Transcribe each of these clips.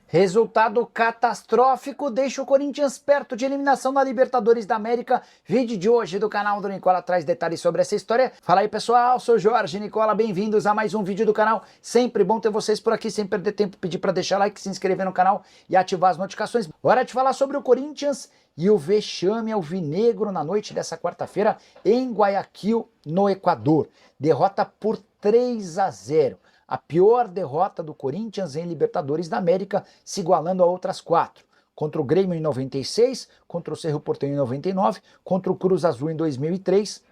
Resultado catastrófico deixa o Corinthians perto de eliminação na Libertadores da América. Vídeo de hoje do canal do Nicola traz detalhes sobre essa história. Fala aí pessoal, sou Jorge Nicola, bem-vindos a mais um vídeo do canal. Sempre bom ter vocês por aqui, sem perder tempo, pedir para deixar like, se inscrever no canal e ativar as notificações. Hora de falar sobre o Corinthians e o vexame alvinegro na noite dessa quarta-feira em Guayaquil, no Equador. Derrota por 3-0. A pior derrota do Corinthians em Libertadores da América, se igualando a outras 4. Contra o Grêmio em 96, contra o Cerro Porteño em 99, contra o Cruz Azul em 2003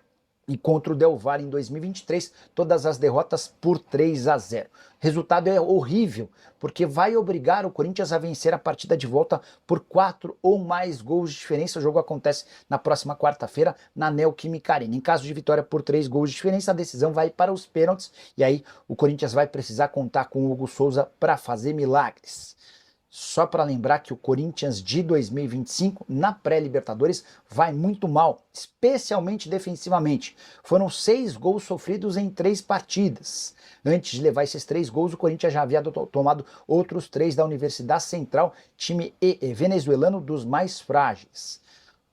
e contra o Del Valle em 2023, todas as derrotas por 3-0. Resultado é horrível, porque vai obrigar o Corinthians a vencer a partida de volta por 4 ou mais gols de diferença. O jogo acontece na próxima quarta-feira na Neoquímica Arena. Em caso de vitória por 3 gols de diferença, a decisão vai para os pênaltis e aí o Corinthians vai precisar contar com o Hugo Souza para fazer milagres. Só para lembrar que o Corinthians de 2025, na pré-Libertadores, vai muito mal, especialmente defensivamente. Foram 6 gols sofridos em 3 partidas. Antes de levar esses 3 gols, o Corinthians já havia tomado outros 3 da Universidade Central, time venezuelano dos mais frágeis.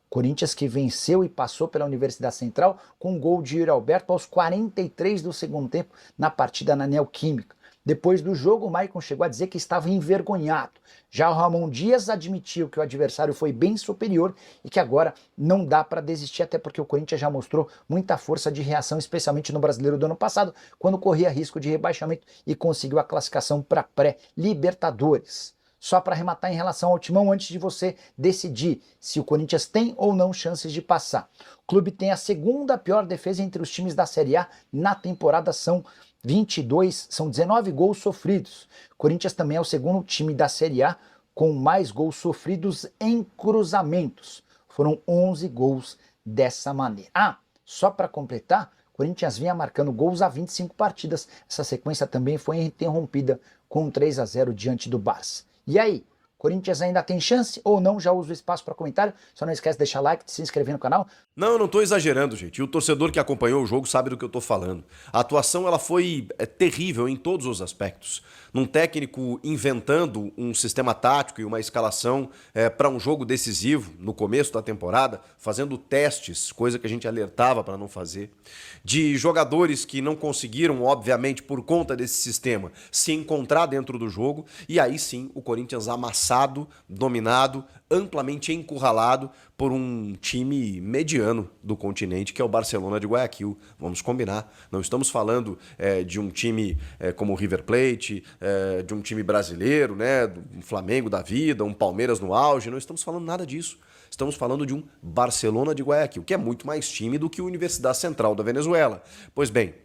Corinthians que venceu e passou pela Universidade Central com um gol de Yuri Alberto aos 43 do segundo tempo na partida na Neoquímica. Depois do jogo, o Maicon chegou a dizer que estava envergonhado. Já o Ramon Dias admitiu que o adversário foi bem superior e que agora não dá para desistir, até porque o Corinthians já mostrou muita força de reação, especialmente no Brasileiro do ano passado, quando corria risco de rebaixamento e conseguiu a classificação para pré-Libertadores. Só para arrematar em relação ao Timão, antes de você decidir se o Corinthians tem ou não chances de passar. O clube tem a segunda pior defesa entre os times da Série A na temporada, são 19 gols sofridos. O Corinthians também é o segundo time da Série A com mais gols sofridos em cruzamentos. Foram 11 gols dessa maneira. Só para completar, o Corinthians vinha marcando gols há 25 partidas. Essa sequência também foi interrompida com 3-0 diante do Barça. E aí, Corinthians ainda tem chance ou não? Já usa o espaço para comentário. Só não esquece de deixar like, de se inscrever no canal. Não, eu não tô exagerando, gente. E o torcedor que acompanhou o jogo sabe do que eu tô falando. A atuação ela foi terrível em todos os aspectos. Num técnico inventando um sistema tático e uma escalação para um jogo decisivo no começo da temporada, fazendo testes, coisa que a gente alertava para não fazer. De jogadores que não conseguiram, obviamente, por conta desse sistema, se encontrar dentro do jogo. E aí sim, o Corinthians amassado, dominado, amplamente encurralado por um time mediano do continente, que é o Barcelona de Guayaquil. Vamos combinar. Não estamos falando de um time como o River Plate, de um time brasileiro, né, do Flamengo da vida, um Palmeiras no auge. Não estamos falando nada disso. Estamos falando de um Barcelona de Guayaquil, que é muito mais time do que a Universidade Central da Venezuela. Pois bem,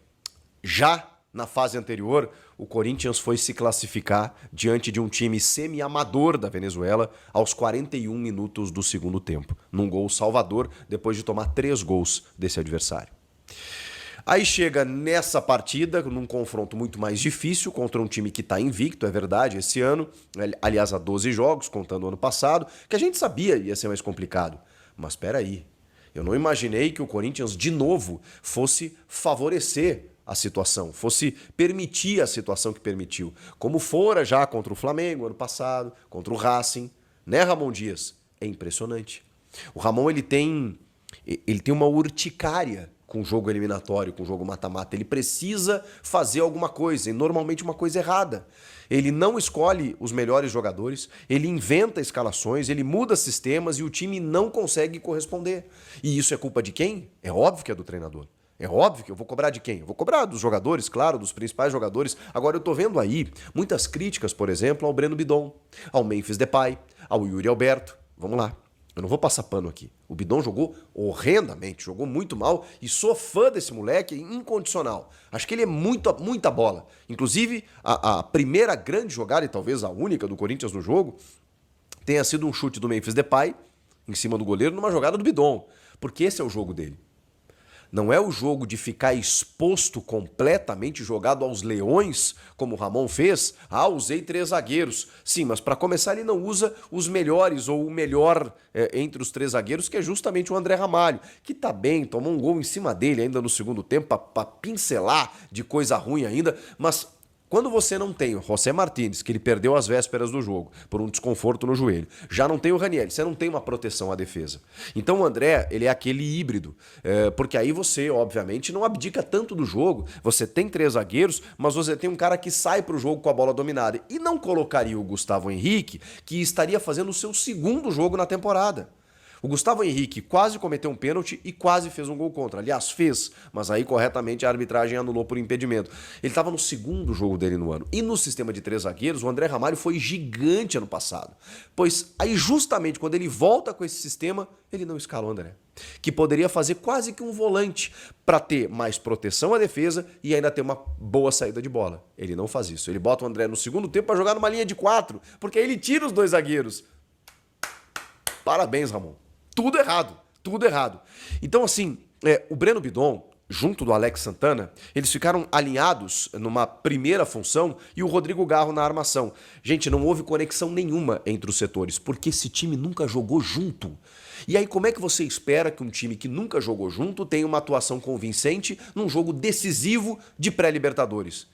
já na fase anterior, o Corinthians foi se classificar diante de um time semi-amador da Venezuela aos 41 minutos do segundo tempo, num gol salvador, depois de tomar 3 gols desse adversário. Aí chega nessa partida, num confronto muito mais difícil, contra um time que está invicto, é verdade, esse ano, aliás, há 12 jogos, contando o ano passado, que a gente sabia ia ser mais complicado. Mas espera aí, eu não imaginei que o Corinthians, de novo, fosse favorecer a situação, fosse permitir a situação que permitiu, como fora já contra o Flamengo ano passado, contra o Racing, né, Ramon Dias? É impressionante. O Ramon ele tem uma urticária com o jogo eliminatório, com o jogo mata-mata. Ele precisa fazer alguma coisa, e normalmente uma coisa errada. Ele não escolhe os melhores jogadores, ele inventa escalações, ele muda sistemas e o time não consegue corresponder. E isso é culpa de quem? É óbvio que é do treinador. É óbvio que eu vou cobrar de quem? Eu vou cobrar dos jogadores, claro, dos principais jogadores. Agora eu tô vendo aí muitas críticas, por exemplo, ao Breno Bidon, ao Memphis Depay, ao Yuri Alberto. Vamos lá, eu não vou passar pano aqui. O Bidon jogou horrendamente, jogou muito mal e sou fã desse moleque incondicional. Acho que ele é muita bola. Inclusive, a primeira grande jogada, e talvez a única do Corinthians no jogo, tenha sido um chute do Memphis Depay em cima do goleiro numa jogada do Bidon, porque esse é o jogo dele. Não é o jogo de ficar exposto completamente, jogado aos leões, como o Ramon fez. Usei 3 zagueiros. Sim, mas para começar ele não usa os melhores ou o melhor entre os 3 zagueiros, que é justamente o André Ramalho, que tá bem, tomou um gol em cima dele ainda no segundo tempo para pincelar de coisa ruim ainda, mas Quando você não tem o José Martínez, que ele perdeu as vésperas do jogo por um desconforto no joelho, já não tem o Ranieri, você não tem uma proteção à defesa. Então o André, ele é aquele híbrido, porque aí você, obviamente, não abdica tanto do jogo, você tem 3 zagueiros, mas você tem um cara que sai pro jogo com a bola dominada e não colocaria o Gustavo Henrique, que estaria fazendo o seu 2º jogo na temporada. O Gustavo Henrique quase cometeu um pênalti e quase fez um gol contra. Aliás, fez, mas aí corretamente a arbitragem anulou por impedimento. Ele estava no 2º jogo dele no ano. E no sistema de 3 zagueiros, o André Ramalho foi gigante ano passado. Pois aí justamente quando ele volta com esse sistema, ele não escala o André. Que poderia fazer quase que um volante para ter mais proteção à defesa e ainda ter uma boa saída de bola. Ele não faz isso. Ele bota o André no 2º tempo para jogar numa linha de 4, porque aí ele tira os 2 zagueiros. Parabéns, Ramon. Tudo errado, tudo errado. Então, assim, o Breno Bidon, junto do Alex Santana, eles ficaram alinhados numa primeira função e o Rodrigo Garro na armação. Gente, não houve conexão nenhuma entre os setores, porque esse time nunca jogou junto. E aí, como é que você espera que um time que nunca jogou junto tenha uma atuação convincente num jogo decisivo de pré-Libertadores?